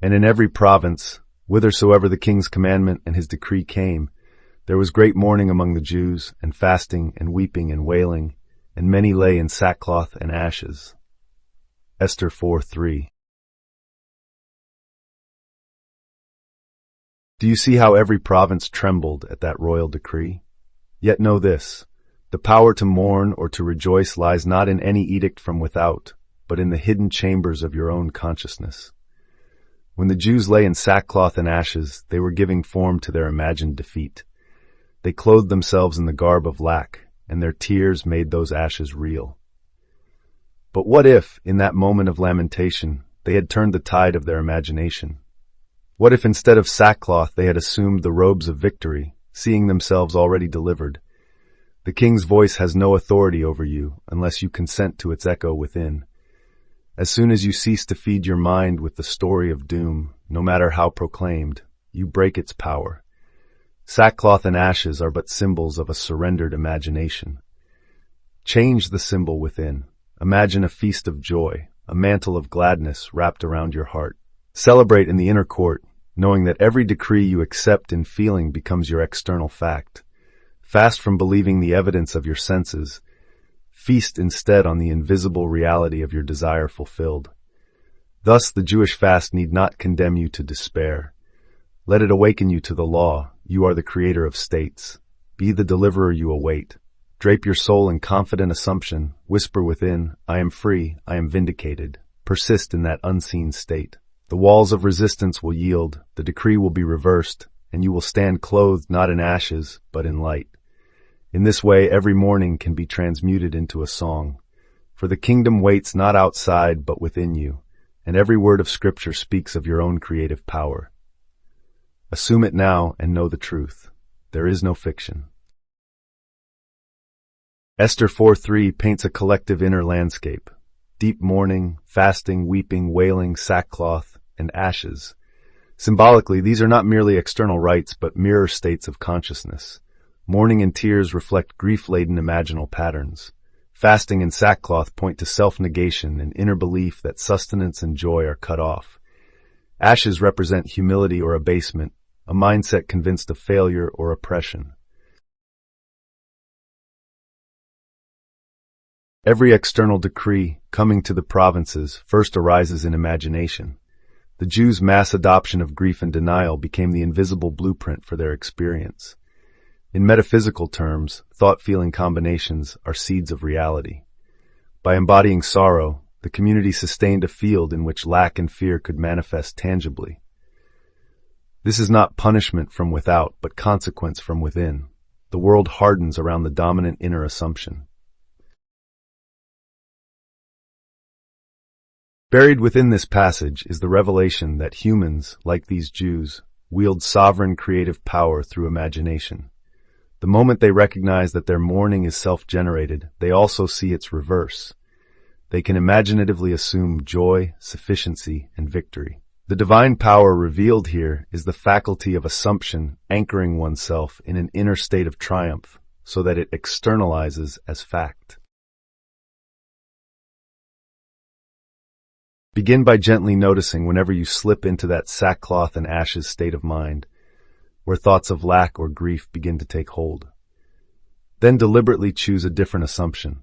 And in every province, whithersoever the king's commandment and his decree came, there was great mourning among the Jews, and fasting, and weeping, and wailing, and many lay in sackcloth and ashes. Esther 4:3. Do you see how every province trembled at that royal decree? Yet know this, the power to mourn or to rejoice lies not in any edict from without, but in the hidden chambers of your own consciousness. When the Jews lay in sackcloth and ashes, they were giving form to their imagined defeat. They clothed themselves in the garb of lack, and their tears made those ashes real. But what if, in that moment of lamentation, they had turned the tide of their imagination? What if instead of sackcloth they had assumed the robes of victory, seeing themselves already delivered? The king's voice has no authority over you unless you consent to its echo within. As soon as you cease to feed your mind with the story of doom, no matter how proclaimed, you break its power. Sackcloth and ashes are but symbols of a surrendered imagination. Change the symbol within. Imagine a feast of joy, a mantle of gladness wrapped around your heart. Celebrate in the inner court, knowing that every decree you accept in feeling becomes your external fact. Fast from believing the evidence of your senses. Feast instead on the invisible reality of your desire fulfilled. Thus the Jewish fast need not condemn you to despair. Let it awaken you to the law. You are the creator of states. Be the deliverer you await. Drape your soul in confident assumption. Whisper within, I am free, I am vindicated. Persist in that unseen state. The walls of resistance will yield, the decree will be reversed, and you will stand clothed not in ashes, but in light. In this way, every mourning can be transmuted into a song. For the kingdom waits not outside, but within you, and every word of Scripture speaks of your own creative power. Assume it now and know the truth. There is no fiction. Esther 4:3 paints a collective inner landscape. Deep mourning, fasting, weeping, wailing, sackcloth, and ashes. Symbolically, these are not merely external rites, but mirror states of consciousness. Mourning and tears reflect grief-laden imaginal patterns. Fasting and sackcloth point to self-negation and inner belief that sustenance and joy are cut off. Ashes represent humility or abasement, a mindset convinced of failure or oppression. Every external decree, coming to the provinces, first arises in imagination. The Jews' mass adoption of grief and denial became the invisible blueprint for their experience. In metaphysical terms, thought-feeling combinations are seeds of reality. By embodying sorrow, the community sustained a field in which lack and fear could manifest tangibly. This is not punishment from without, but consequence from within. The world hardens around the dominant inner assumption. Buried within this passage is the revelation that humans, like these Jews, wield sovereign creative power through imagination. The moment they recognize that their mourning is self-generated, they also see its reverse. They can imaginatively assume joy, sufficiency, and victory. The divine power revealed here is the faculty of assumption, anchoring oneself in an inner state of triumph, so that it externalizes as fact. Begin by gently noticing whenever you slip into that sackcloth and ashes state of mind, where thoughts of lack or grief begin to take hold. Then deliberately choose a different assumption.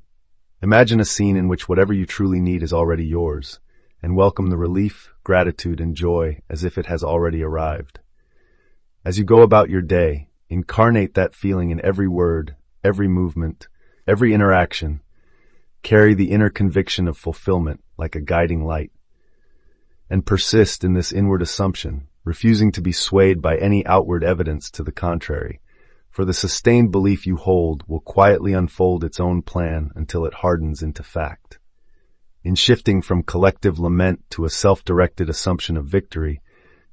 Imagine a scene in which whatever you truly need is already yours, and welcome the relief, gratitude, and joy as if it has already arrived. As you go about your day, incarnate that feeling in every word, every movement, every interaction. Carry the inner conviction of fulfillment like a guiding light. And persist in this inward assumption, refusing to be swayed by any outward evidence to the contrary, for the sustained belief you hold will quietly unfold its own plan until it hardens into fact. In shifting from collective lament to a self-directed assumption of victory,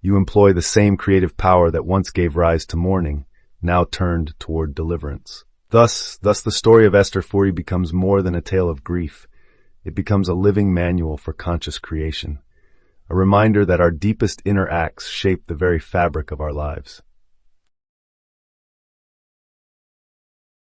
you employ the same creative power that once gave rise to mourning, now turned toward deliverance. Thus the story of Esther 4 becomes more than a tale of grief. It becomes a living manual for conscious creation, a reminder that our deepest inner acts shape the very fabric of our lives.